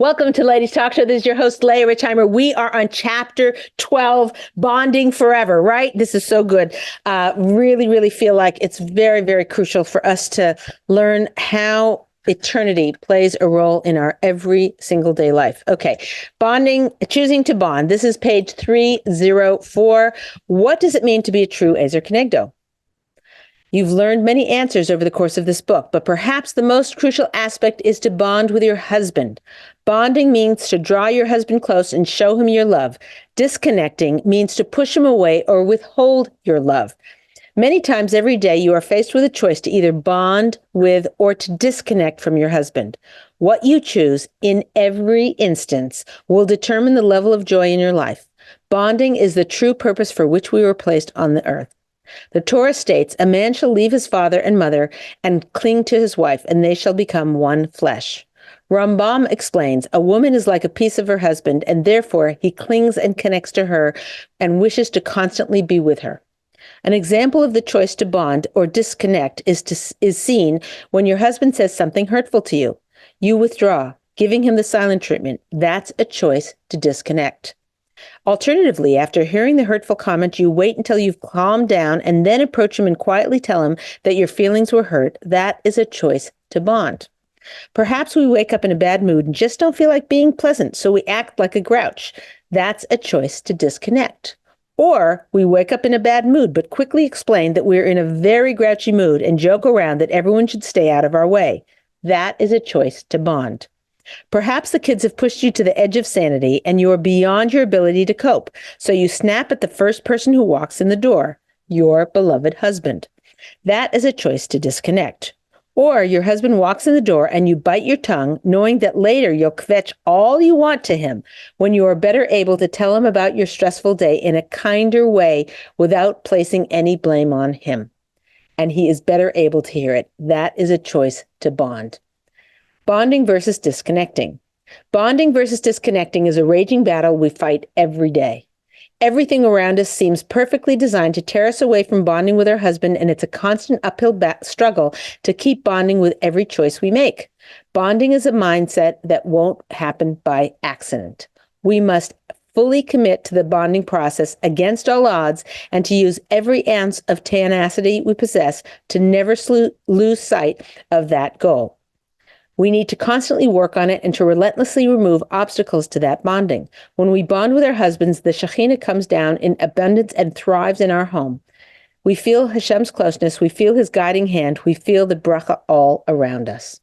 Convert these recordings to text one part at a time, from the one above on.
Welcome to Ladies Talk Show. This is your host, Leah Richheimer. We are on chapter 12, Bonding Forever, right? This is so good. Really feel like it's very, very crucial for us to learn how eternity plays a role in our every single day life. Okay, bonding, choosing to bond. This is page 304. What does it mean to be a true Ezer Kenegdo? You've learned many answers over the course of this book, but perhaps the most crucial aspect is to bond with your husband. Bonding means to draw your husband close and show him your love. Disconnecting means to push him away or withhold your love. Many times every day, you are faced with a choice to either bond with or to disconnect from your husband. What you choose in every instance will determine the level of joy in your life. Bonding is the true purpose for which we were placed on the earth. The Torah states, a man shall leave his father and mother and cling to his wife, and they shall become one flesh. Rambam explains, a woman is like a piece of her husband, and therefore he clings and connects to her and wishes to constantly be with her. An example of the choice to bond or disconnect is seen when your husband says something hurtful to you. You withdraw, giving him the silent treatment. That's a choice to disconnect. Alternatively, after hearing the hurtful comment, you wait until you've calmed down and then approach him and quietly tell him that your feelings were hurt. That is a choice to bond. Perhaps we wake up in a bad mood and just don't feel like being pleasant, so we act like a grouch. That's a choice to disconnect. Or we wake up in a bad mood but quickly explain that we're in a very grouchy mood and joke around that everyone should stay out of our way. That is a choice to bond. Perhaps the kids have pushed you to the edge of sanity and you are beyond your ability to cope, so you snap at the first person who walks in the door, your beloved husband. That is a choice to disconnect. Or your husband walks in the door and you bite your tongue, knowing that later you'll kvetch all you want to him when you are better able to tell him about your stressful day in a kinder way without placing any blame on him. And he is better able to hear it. That is a choice to bond. Bonding versus disconnecting. Bonding versus disconnecting is a raging battle we fight every day. Everything around us seems perfectly designed to tear us away from bonding with our husband, and it's a constant uphill struggle to keep bonding with every choice we make. Bonding is a mindset that won't happen by accident. We must fully commit to the bonding process against all odds and to use every ounce of tenacity we possess to never lose sight of that goal. We need to constantly work on it and to relentlessly remove obstacles to that bonding. When we bond with our husbands, the Shekhinah comes down in abundance and thrives in our home. We feel Hashem's closeness. We feel his guiding hand. We feel the bracha all around us.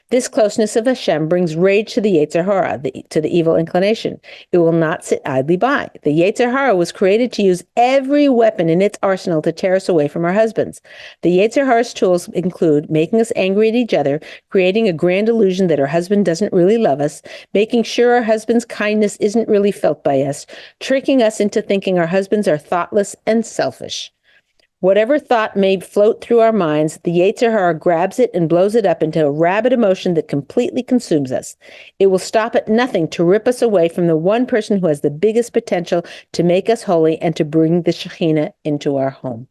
This closeness of Hashem brings rage to the Yetzer Hara, to the evil inclination. It will not sit idly by. The Yetzer Hara was created to use every weapon in its arsenal to tear us away from our husbands. The Yetzer Hara's tools include making us angry at each other, creating a grand illusion that our husband doesn't really love us, making sure our husband's kindness isn't really felt by us, tricking us into thinking our husbands are thoughtless and selfish. Whatever thought may float through our minds, the Yetzer Hara grabs it and blows it up into a rabid emotion that completely consumes us. It will stop at nothing to rip us away from the one person who has the biggest potential to make us holy and to bring the Shekhinah into our home.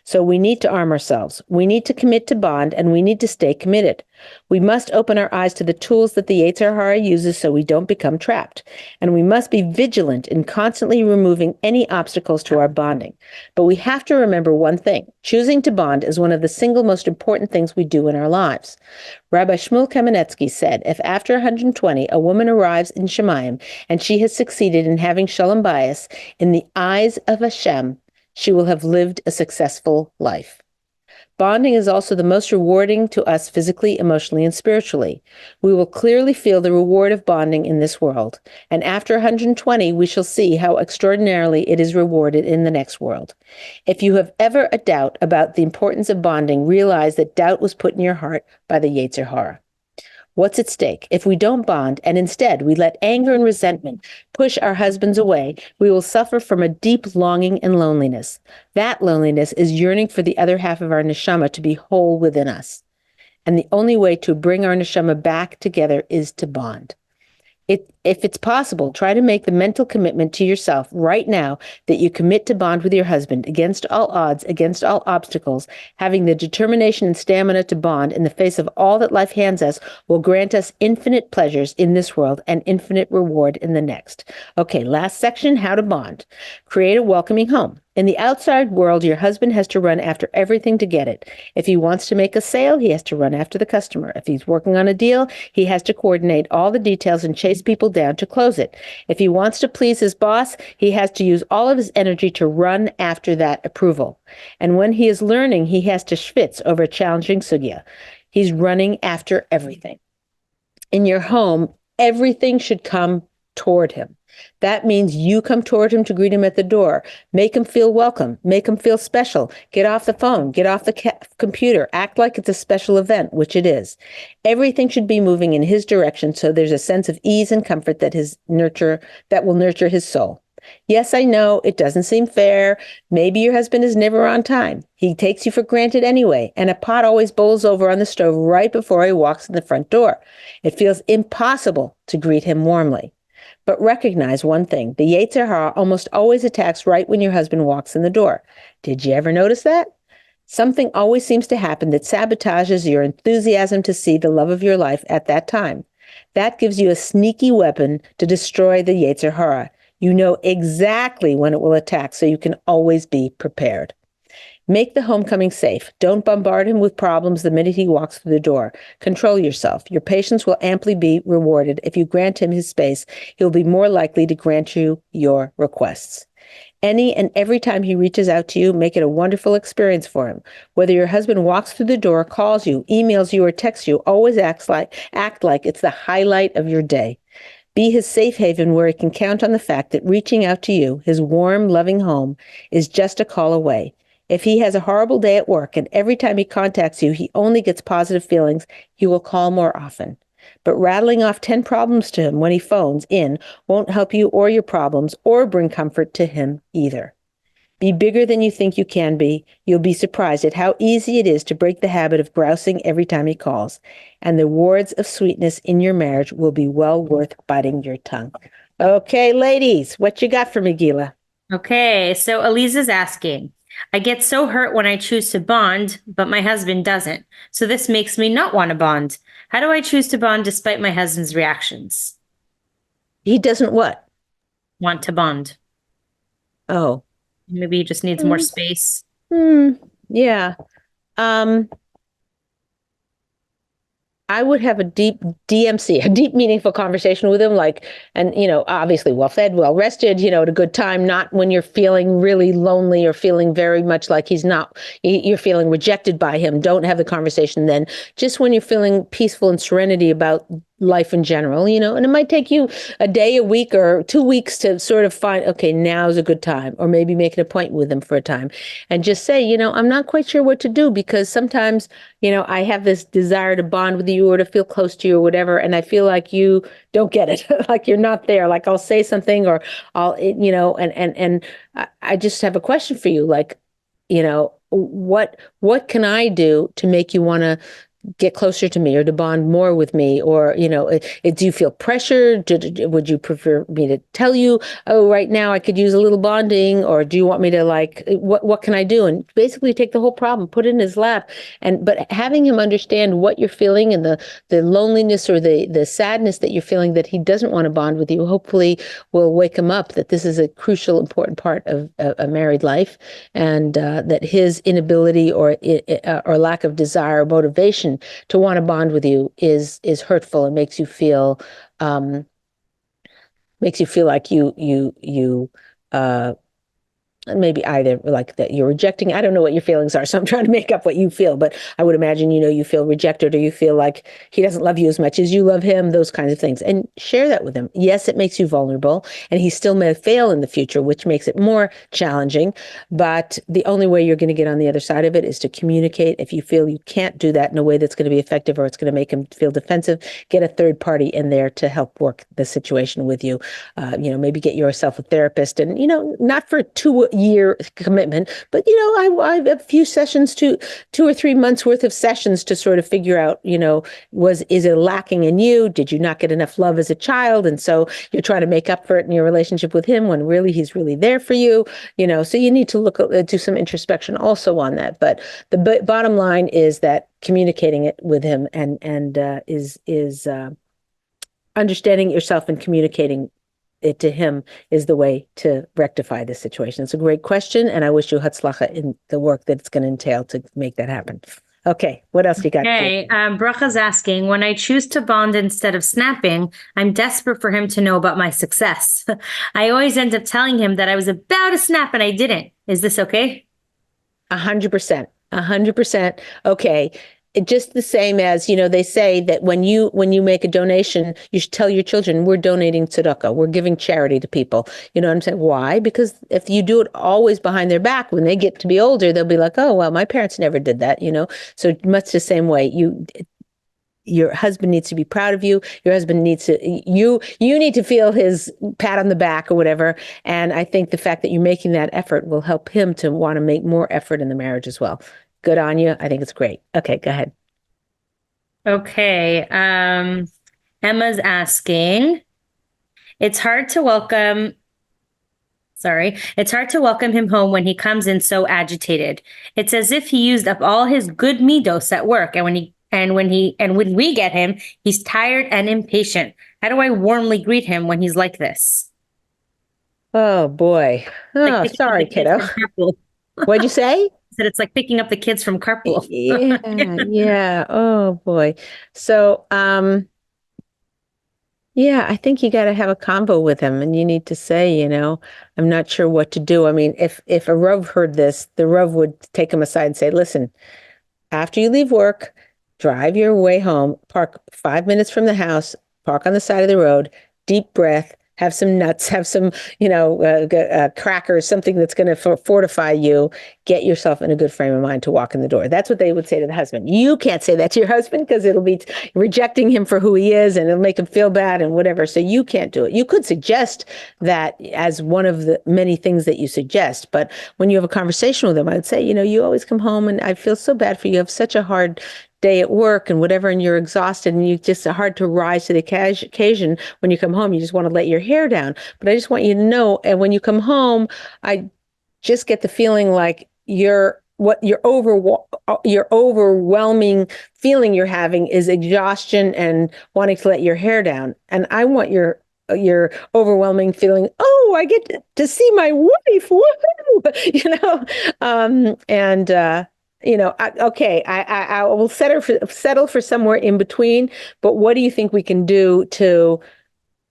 So we need to arm ourselves. We need to commit to bond, and we need to stay committed. We must open our eyes to the tools that the Yetzer Hara uses so we don't become trapped. And we must be vigilant in constantly removing any obstacles to our bonding. But we have to remember one thing. Choosing to bond is one of the single most important things we do in our lives. Rabbi Shmuel Kamenetsky said, if after 120 a woman arrives in Shemayim and she has succeeded in having shalom bayis, in the eyes of Hashem, she will have lived a successful life. Bonding is also the most rewarding to us physically, emotionally, and spiritually. We will clearly feel the reward of bonding in this world, and after 120, we shall see how extraordinarily it is rewarded in the next world. If you have ever a doubt about the importance of bonding, realize that doubt was put in your heart by the Yetzer Hara. What's at stake? If we don't bond and instead we let anger and resentment push our husbands away, we will suffer from a deep longing and loneliness. That loneliness is yearning for the other half of our neshama to be whole within us. And the only way to bring our neshama back together is to bond. If it's possible, try to make the mental commitment to yourself right now that you commit to bond with your husband against all odds, against all obstacles. Having the determination and stamina to bond in the face of all that life hands us will grant us infinite pleasures in this world and infinite reward in the next. Okay, last section, how to bond. Create a welcoming home. In the outside world, your husband has to run after everything to get it. If he wants to make a sale, he has to run after the customer. If he's working on a deal, he has to coordinate all the details and chase people down to close it. If he wants to please his boss, he has to use all of his energy to run after that approval. And when he is learning, he has to schwitz over a challenging sugya. He's running after everything. In your home, everything should come toward him. That means you come toward him to greet him at the door. Make him feel welcome. Make him feel special. Get off the phone. Get off the computer. Act like it's a special event, which it is. Everything should be moving in his direction so there's a sense of ease and comfort that will nurture his soul. Yes, I know it doesn't seem fair. Maybe your husband is never on time. He takes you for granted anyway, and a pot always boils over on the stove right before he walks in the front door. It feels impossible to greet him warmly. But recognize one thing, the Yetzer Hara almost always attacks right when your husband walks in the door. Did you ever notice that? Something always seems to happen that sabotages your enthusiasm to see the love of your life at that time. That gives you a sneaky weapon to destroy the Yetzer Hara. You know exactly when it will attack, so you can always be prepared. Make the homecoming safe. Don't bombard him with problems the minute he walks through the door. Control yourself. Your patience will amply be rewarded. If you grant him his space, he'll be more likely to grant you your requests. Any and every time he reaches out to you, make it a wonderful experience for him. Whether your husband walks through the door, calls you, emails you, or texts you, always act like it's the highlight of your day. Be his safe haven where he can count on the fact that reaching out to you, his warm, loving home, is just a call away. If he has a horrible day at work and every time he contacts you, he only gets positive feelings, he will call more often. But rattling off 10 problems to him when he phones in won't help you or your problems or bring comfort to him either. Be bigger than you think you can be. You'll be surprised at how easy it is to break the habit of grousing every time he calls. And the rewards of sweetness in your marriage will be well worth biting your tongue. Okay, ladies, what you got for me, Gila? Okay, so Eliza's asking, I get so hurt when I choose to bond, but my husband doesn't. So this makes me not want to bond. How do I choose to bond despite my husband's reactions? He doesn't what? Want to bond. Oh. Maybe he just needs more space. Yeah. I would have a deep DMC, a deep meaningful conversation with him, and obviously well fed, well rested, at a good time, not when you're feeling really lonely or feeling very much like you're feeling rejected by him. Don't have the conversation then. Just when you're feeling peaceful and serenity about life in general, and it might take you a day, a week, or 2 weeks to sort of find, okay, now's a good time, or maybe make an appointment with him for a time and just say, I'm not quite sure what to do because sometimes, I have this desire to bond with you or to feel close to you or whatever. And I feel like you don't get it, like you're not there. Like I'll say something or and I just have a question for you. Like, what can I do to make you want to get closer to me or to bond more with me? Or, do you feel pressured? Would you prefer me to tell you, oh, right now I could use a little bonding? Or do you want me to what can I do? And basically take the whole problem, put it in his lap. But having him understand what you're feeling and the loneliness or the sadness that you're feeling that he doesn't want to bond with you, hopefully will wake him up that this is a crucial, important part of a married life. And that his inability or lack of desire or motivation to want to bond with you is hurtful and makes you feel like you maybe either like that you're rejecting. I don't know what your feelings are, so I'm trying to make up what you feel, but I would imagine, you feel rejected or you feel like he doesn't love you as much as you love him, those kinds of things. And share that with him. Yes, it makes you vulnerable and he still may fail in the future, which makes it more challenging. But the only way you're going to get on the other side of it is to communicate. If you feel you can't do that in a way that's going to be effective or it's going to make him feel defensive, get a third party in there to help work the situation with you. Maybe get yourself a therapist and, not for 2 year commitment, but I have a few sessions, 2 or 3 months worth of sessions to sort of figure out, is it lacking in you? Did you not get enough love as a child? And so you're trying to make up for it in your relationship with him when really he's really there for you, so you need to do some introspection also on that. But the bottom line is that communicating it with him and is understanding yourself and communicating it to him is the way to rectify this situation. It's a great question, and I wish you hatzlacha in the work that it's going to entail to make that happen. Okay, what else you got? Okay, Bracha's asking, when I choose to bond instead of snapping, I'm desperate for him to know about my success. I always end up telling him that I was about to snap and I didn't. Is this okay? 100%. 100%. Okay. Just the same as, they say that when you make a donation, you should tell your children, we're donating tzedakah, we're giving charity to people. You know what I'm saying? Why? Because if you do it always behind their back, when they get to be older, they'll be like, oh, well, my parents never did that, So much the same way, your husband needs to be proud of you. Your husband needs to, you need to feel his pat on the back or whatever. And I think the fact that you're making that effort will help him to want to make more effort in the marriage as well. Good on you. I think it's great. Okay, go ahead. Okay. Emma's asking, it's hard to welcome him home when he comes in so agitated. It's as if he used up all his good middos at work, and when we get him, he's tired and impatient. How do I warmly greet him when he's like this? Oh boy. Oh, sorry, kiddo. What'd you say? Said it's like picking up the kids from carpool. Yeah. Oh boy. So, yeah, I think you got to have a convo with him, and you need to say, I'm not sure what to do. I mean, if a Rav heard this, the Rav would take him aside and say, listen, after you leave work, drive your way home, park 5 minutes from the house, park on the side of the road, deep breath, have some nuts, have some, crackers, something that's going to fortify you, get yourself in a good frame of mind to walk in the door. That's what they would say to the husband. You can't say that to your husband because it'll be rejecting him for who he is and it'll make him feel bad and whatever. So you can't do it. You could suggest that as one of the many things that you suggest. But when you have a conversation with him, I'd say, you always come home and I feel so bad for you. You have such a hard day at work and whatever, and you're exhausted and you just hard to rise to the occasion. When you come home, you just want to let your hair down. But I just want you to know, and when you come home, I just get the feeling like your overwhelming feeling you're having is exhaustion and wanting to let your hair down. And I want your overwhelming feeling, oh, I get to see my wife, woohoo, I will settle for somewhere in between. But what do you think we can do to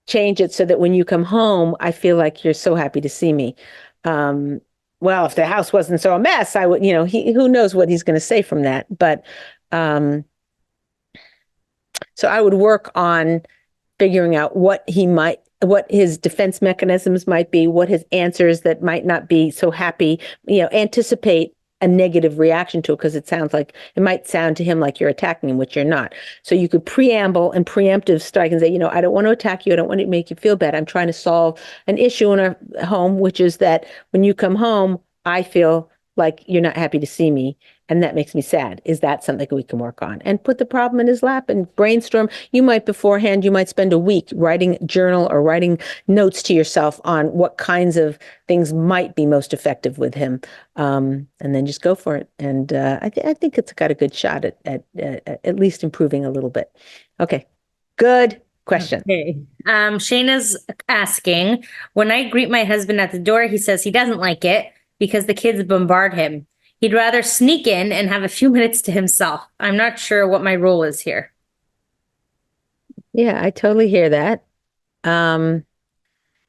change it so that when you come home, I feel like you're so happy to see me? Well, if the house wasn't so a mess, I would, who knows what he's going to say from that. But so I would work on figuring out what his defense mechanisms might be, what his answers that might not be so happy, anticipate a negative reaction to it, because it might sound to him like you're attacking him, which you're not. So you could preamble and preemptive strike and say, I don't want to attack you. I don't want to make you feel bad. I'm trying to solve an issue in our home, which is that when you come home, I feel like you're not happy to see me. And that makes me sad. Is that something we can work on? And put the problem in his lap and brainstorm. You might spend a week writing journal or writing notes to yourself on what kinds of things might be most effective with him. And then just go for it. And I think it's got a good shot at least improving a little bit. Okay, good question. Okay. Shayna's asking, when I greet my husband at the door, he says he doesn't like it because the kids bombard him. He'd rather sneak in and have a few minutes to himself. I'm not sure what my role is here. Yeah, I totally hear that.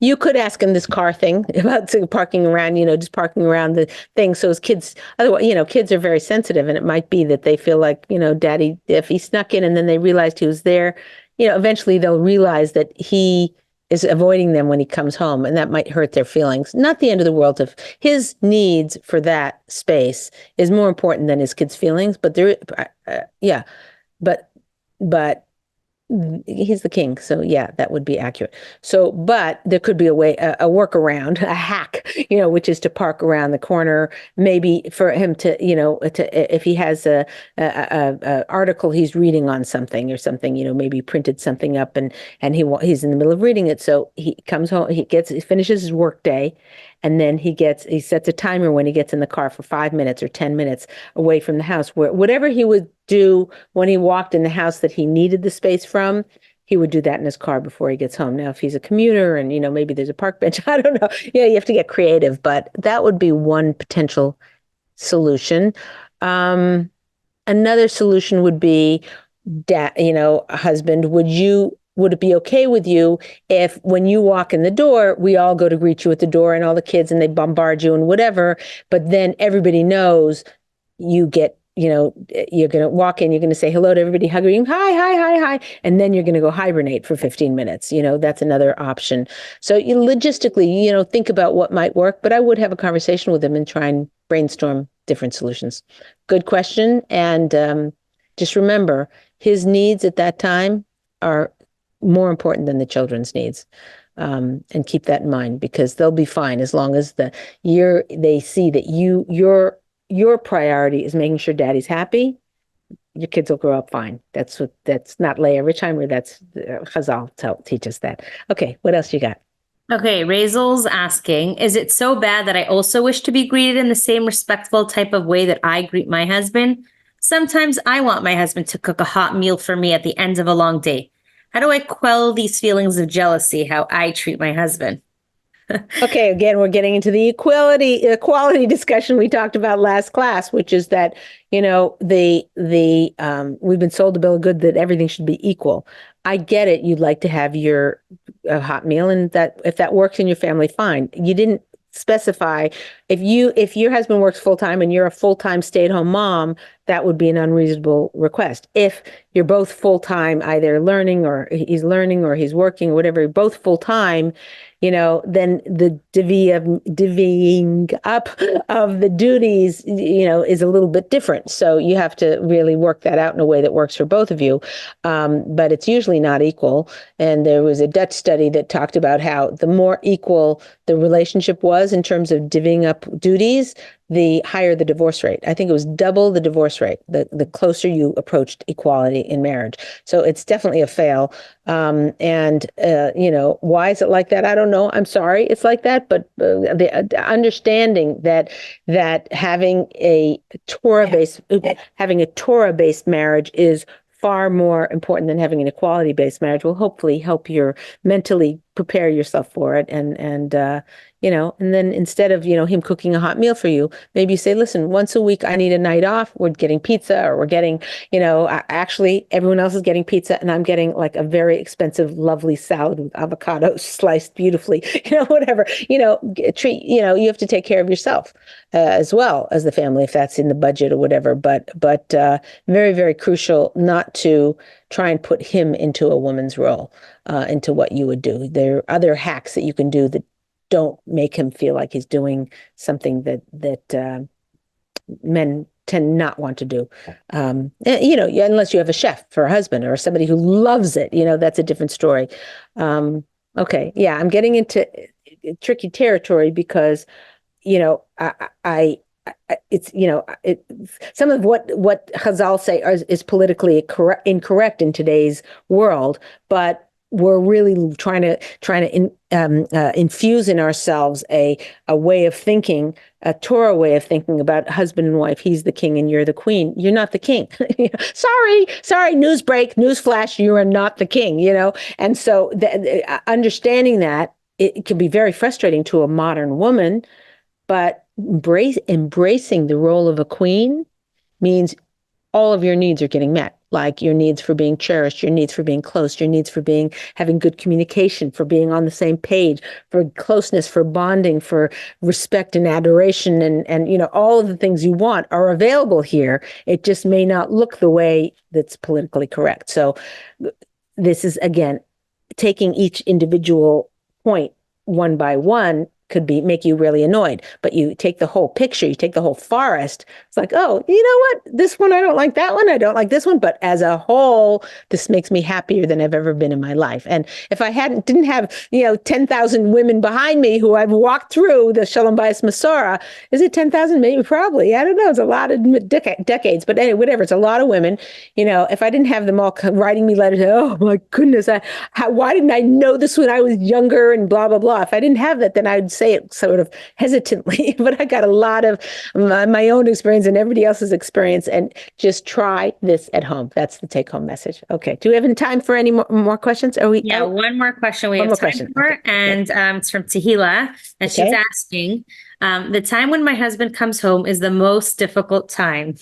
You could ask him this car thing about parking around, just parking around the thing. So his kids, otherwise, kids are very sensitive, and it might be that they feel like, daddy, if he snuck in and then they realized he was there, eventually they'll realize that he is avoiding them when he comes home, and that might hurt their feelings. Not the end of the world if his needs for that space is more important than his kids' feelings. But but He's the king, so yeah, that would be accurate. So, but there could be a way, a workaround, a hack, which is to park around the corner, maybe for him to, if he has a article he's reading on something or something, maybe printed something up and he's in the middle of reading it, so he comes home, he finishes his work day, and then he sets a timer when he gets in the car for 5 minutes or 10 minutes away from the house, where whatever he would do when he walked in the house that he needed the space from, he would do that in his car before he gets home. Now, if he's a commuter and, maybe there's a park bench, I don't know. Yeah, you have to get creative, but that would be one potential solution. Another solution would be, husband, would it be okay with you if when you walk in the door, we all go to greet you at the door and all the kids and they bombard you and whatever, but then everybody knows you get, you're going to walk in, you're going to say hello to everybody, hugging, hi, hi, hi, hi. And then you're going to go hibernate for 15 minutes. That's another option. So logistically, think about what might work, but I would have a conversation with him and try and brainstorm different solutions. Good question. And just remember, his needs at that time are more important than the children's needs. And keep that in mind, because they'll be fine as long as they see that your priority is making sure daddy's happy. Your kids will grow up fine. That's not Leah Richheimer. That's Chazal teach us that. Okay, what else you got? Okay, Razel's asking, is it so bad that I also wish to be greeted in the same respectful type of way that I greet my husband? Sometimes I want my husband to cook a hot meal for me at the end of a long day. How do I quell these feelings of jealousy, how I treat my husband? Okay, again, we're getting into the equality discussion we talked about last class, which is that, we've been sold a bill of goods that everything should be equal. I get it. You'd like to have your hot meal, and that if that works in your family, fine. You didn't specify if your husband works full-time and you're a full-time stay-at-home mom, that would be an unreasonable request. If you're both full-time, either learning or he's working or whatever, both full-time, then the divvying up of the duties, is a little bit different. So you have to really work that out in a way that works for both of you. But it's usually not equal. And there was a Dutch study that talked about how the more equal the relationship was in terms of divvying up duties, the higher the divorce rate. I think it was double the divorce rate, the closer you approached equality in marriage. So it's definitely a fail. Why is it like that? I don't know. I'm sorry it's like that, but the understanding that having a Torah-based marriage is far more important than having an equality-based marriage will hopefully help you mentally prepare yourself for it. And then instead of, him cooking a hot meal for you, maybe you say, listen, once a week, I need a night off. We're getting pizza, or we're getting, actually everyone else is getting pizza and I'm getting like a very expensive, lovely salad with avocados sliced beautifully, whatever, treat, you have to take care of yourself as well as the family, if that's in the budget or whatever. But very, very crucial not to try and put him into a woman's role, into what you would do. There are other hacks that you can do that don't make him feel like he's doing something that men tend not want to do. Unless you have a chef for a husband or somebody who loves it, that's a different story. Okay. Yeah. I'm getting into tricky territory because, some of what Chazal say is politically incorrect in today's world, but we're really trying to infuse in ourselves a way of thinking, a Torah way of thinking about husband and wife. He's the king and you're the queen. You're not the king. Sorry. News break, news flash. You are not the king. And so understanding that, it can be very frustrating to a modern woman, but embracing the role of a queen means all of your needs are getting met, like your needs for being cherished, your needs for being close, your needs for having good communication, for being on the same page, for closeness, for bonding, for respect and adoration, and all of the things you want are available here. It just may not look the way that's politically correct. So this is, again, taking each individual point one by one could make you really annoyed. But you take the whole picture, you take the whole forest. It's like, oh, you know what? This one, I don't like that one. I don't like this one. But as a whole, this makes me happier than I've ever been in my life. And if I didn't have, 10,000 women behind me who I've walked through the Shalom Bayis Masorah, is it 10,000? Maybe, probably. I don't know. It's a lot of decades. But anyway, whatever. It's a lot of women. If I didn't have them all writing me letters, oh my goodness, why didn't I know this when I was younger and blah, blah, blah. If I didn't have that, then I'd say it sort of hesitantly. But I got a lot of my own experience and everybody else's experience. And just try this at home. That's the take home message. Okay. Do we have any time for any more questions? Are we? Yeah, one more question we have time for. Okay. And it's from Tahila. And she's asking, the time when my husband comes home is the most difficult time.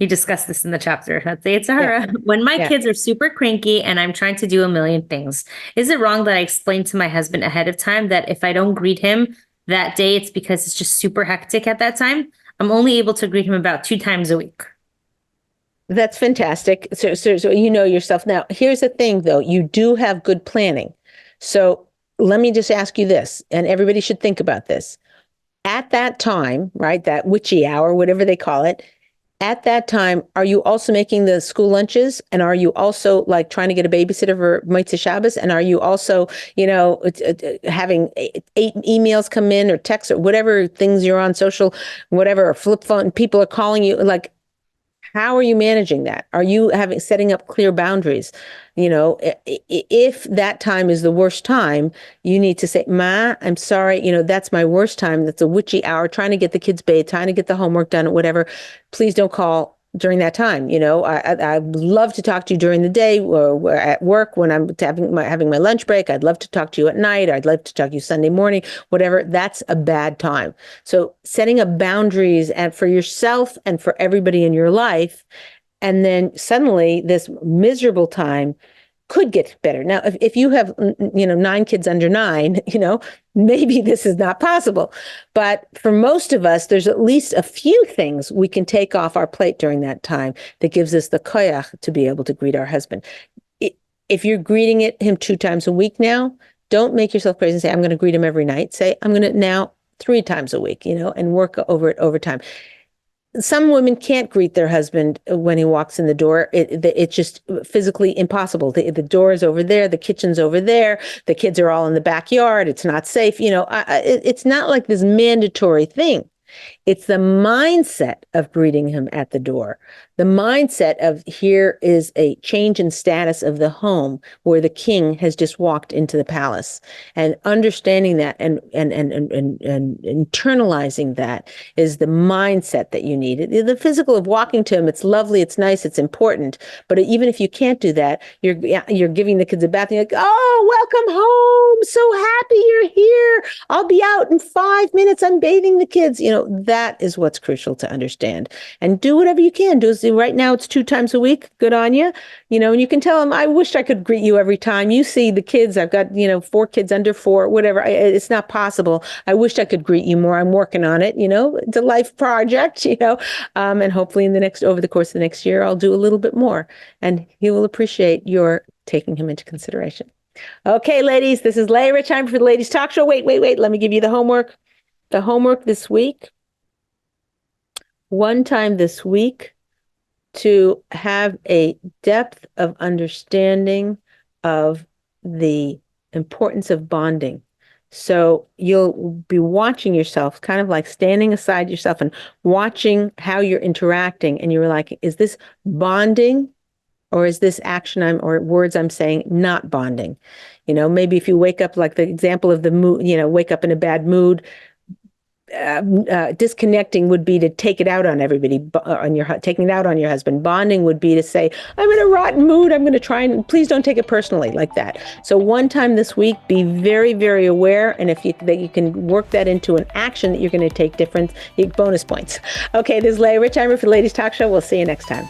You discussed this in the chapter. That's the Yitzhara. When my kids are super cranky and I'm trying to do a million things, is it wrong that I explain to my husband ahead of time that if I don't greet him that day, it's because it's just super hectic at that time? I'm only able to greet him about 2 times a week. That's fantastic. So you know yourself. Now, here's the thing, though. You do have good planning. So let me just ask you this, and everybody should think about this. At that time, right, that witchy hour, whatever they call it, at that time, are you also making the school lunches? And are you also like trying to get a babysitter for Motzei Shabbos? And are you also, having 8 emails come in or texts or whatever things you're on social, whatever, or flip phone, people are calling you? Like, how are you managing that? Are you setting up clear boundaries? If that time is the worst time, you need to say, Ma, I'm sorry, that's my worst time. That's a witchy hour, trying to get the kids bathed, trying to get the homework done, or whatever. Please don't call during that time. I love to talk to you during the day or at work when I'm having my lunch break. I'd love to talk to you at night. I'd love to talk to you Sunday morning, whatever. That's a bad time. So setting up boundaries and for yourself and for everybody in your life. And then suddenly this miserable time could get better. Now, if you have, 9 kids under 9, maybe this is not possible. But for most of us, there's at least a few things we can take off our plate during that time that gives us the koyach to be able to greet our husband. If you're greeting him 2 times a week now, don't make yourself crazy and say, I'm going to greet him every night. Say, I'm going to now 3 times a week, and work over it over time. Some women can't greet their husband when he walks in the door. It's just physically impossible. The door is over there. The kitchen's over there. The kids are all in the backyard. It's not safe. It's not like this mandatory thing. It's the mindset of greeting him at the door. The mindset of here is a change in status of the home where the king has just walked into the palace, and understanding that and internalizing that is the mindset that you need. The physical of walking to him, it's lovely, it's nice, it's important. But even if you can't do that, you're giving the kids a bath. And you're like, oh, welcome home. So happy you're here. I'll be out in 5 minutes. I'm bathing the kids. That is what's crucial to understand. And do whatever you can. Right now it's 2 times a week. Good on you. And you can tell them, I wish I could greet you every time. You see the kids, I've got, 4 kids under 4, whatever. It's not possible. I wish I could greet you more. I'm working on it. It's a life project, and hopefully over the course of the next year, I'll do a little bit more, and he will appreciate your taking him into consideration. Okay, ladies, this is Leah Richheimer for the Ladies Talk Show. Wait. Let me give you the homework. The homework this week. One time this week, to have a depth of understanding of the importance of bonding. So you'll be watching yourself, kind of like standing aside yourself and watching how you're interacting. And you're like, is this bonding, or is this action or words I'm saying not bonding? Maybe if you wake up, like the example of the mood, wake up in a bad mood, disconnecting would be to take it out on everybody, taking it out on your husband. Bonding would be to say, I'm in a rotten mood. I'm going to try and please don't take it personally, like that. So one time this week, be very, very aware. And if you can work that into an action that you're going to take bonus points. Okay, this is Leah Richheimer for the Ladies Talk Show. We'll see you next time.